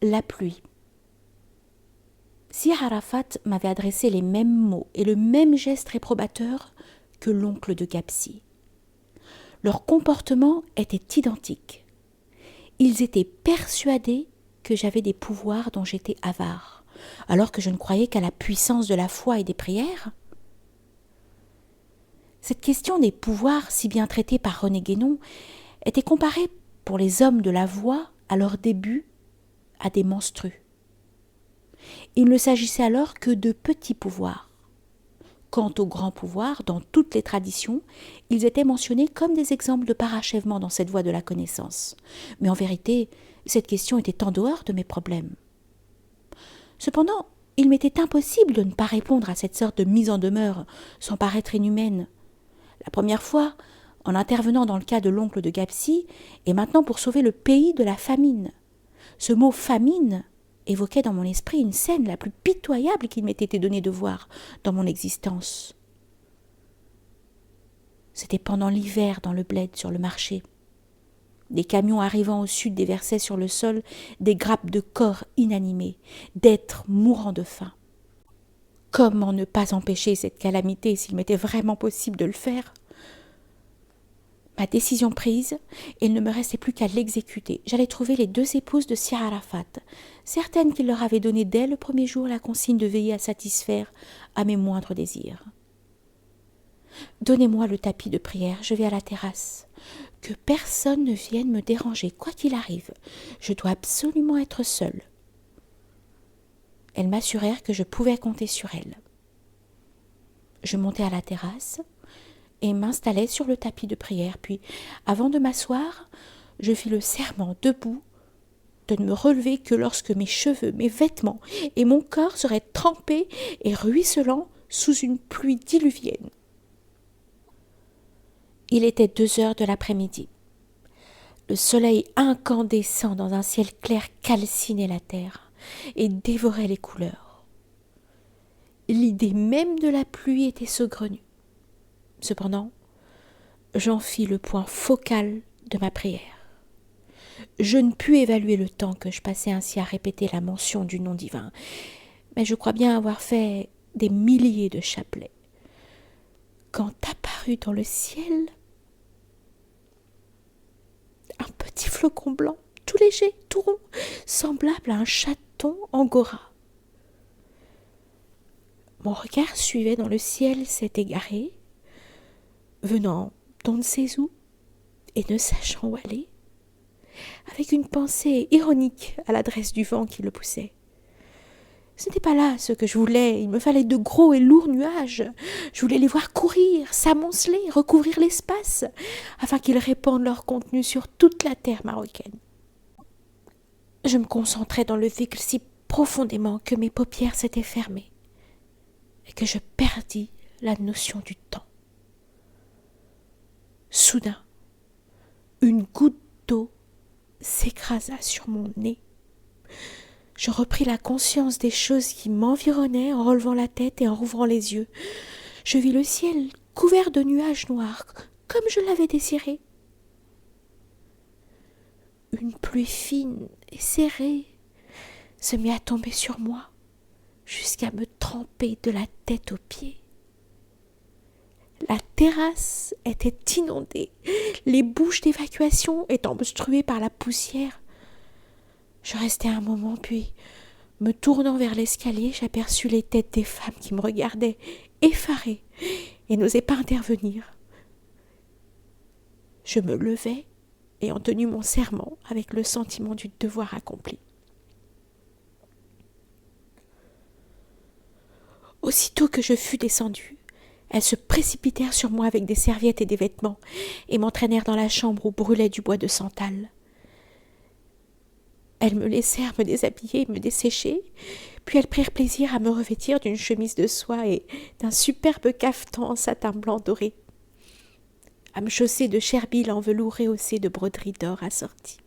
La pluie. Sir Arafat m'avait adressé les mêmes mots et le même geste réprobateur que l'oncle de Gapsi. Leur comportement était identique. Ils étaient persuadés que j'avais des pouvoirs dont j'étais avare, alors que je ne croyais qu'à la puissance de la foi et des prières. Cette question des pouvoirs si bien traitée par René Guénon était comparée pour les hommes de la voix à leur début à des menstrues. Il ne s'agissait alors que de petits pouvoirs. Quant aux grands pouvoirs, dans toutes les traditions, ils étaient mentionnés comme des exemples de parachèvement dans cette voie de la connaissance. Mais en vérité, cette question était en dehors de mes problèmes. Cependant, il m'était impossible de ne pas répondre à cette sorte de mise en demeure sans paraître inhumaine. La première fois, en intervenant dans le cas de l'oncle de Gapsi, et maintenant pour sauver le pays de la famine. Ce mot « famine » évoquait dans mon esprit une scène la plus pitoyable qu'il m'ait été donné de voir dans mon existence. C'était pendant l'hiver dans le bled sur le marché. Des camions arrivant au sud déversaient sur le sol des grappes de corps inanimés, d'êtres mourant de faim. Comment ne pas empêcher cette calamité s'il m'était vraiment possible de le faire ? Ma décision prise, il ne me restait plus qu'à l'exécuter. J'allais trouver les deux épouses de Sir Arafat, certaines qu'il leur avait donné dès le premier jour la consigne de veiller à satisfaire à mes moindres désirs. « Donnez-moi le tapis de prière, je vais à la terrasse. Que personne ne vienne me déranger, quoi qu'il arrive. Je dois absolument être seule. » Elles m'assurèrent que je pouvais compter sur elles. Je montai à la terrasse et m'installai sur le tapis de prière, puis, avant de m'asseoir, je fis le serment debout de ne me relever que lorsque mes cheveux, mes vêtements et mon corps seraient trempés et ruisselants sous une pluie diluvienne. Il était 2 heures de l'après-midi. Le soleil incandescent dans un ciel clair calcinait la terre et dévorait les couleurs. L'idée même de la pluie était saugrenue. Cependant, j'en fis le point focal de ma prière. Je ne pus évaluer le temps que je passais ainsi à répéter la mention du nom divin, mais je crois bien avoir fait des milliers de chapelets. Quand apparut dans le ciel un petit flocon blanc, tout léger, tout rond, semblable à un chaton angora. Mon regard suivait dans le ciel cet égaré, venant d'on ne sait où, et ne sachant où aller, avec une pensée ironique à l'adresse du vent qui le poussait. Ce n'était pas là ce que je voulais, il me fallait de gros et lourds nuages. Je voulais les voir courir, s'amonceler, recouvrir l'espace, afin qu'ils répandent leur contenu sur toute la terre marocaine. Je me concentrais dans le cycle si profondément que mes paupières s'étaient fermées, et que je perdis la notion du temps. Soudain, une goutte d'eau s'écrasa sur mon nez. Je repris la conscience des choses qui m'environnaient en relevant la tête et en rouvrant les yeux. Je vis le ciel couvert de nuages noirs, comme je l'avais désiré. Une pluie fine et serrée se mit à tomber sur moi, jusqu'à me tremper de la tête aux pieds. La terrasse était inondée, les bouches d'évacuation étant obstruées par la poussière. Je restai un moment, puis, me tournant vers l'escalier, j'aperçus les têtes des femmes qui me regardaient, effarées, et n'osaient pas intervenir. Je me levai, ayant tenu mon serment avec le sentiment du devoir accompli. Aussitôt que je fus descendue, elles se précipitèrent sur moi avec des serviettes et des vêtements, et m'entraînèrent dans la chambre où brûlait du bois de santal. Elles me laissèrent me déshabiller et me dessécher, puis elles prirent plaisir à me revêtir d'une chemise de soie et d'un superbe cafetan en satin blanc doré, à me chausser de cherbilles en velours rehaussé de broderies d'or assorties.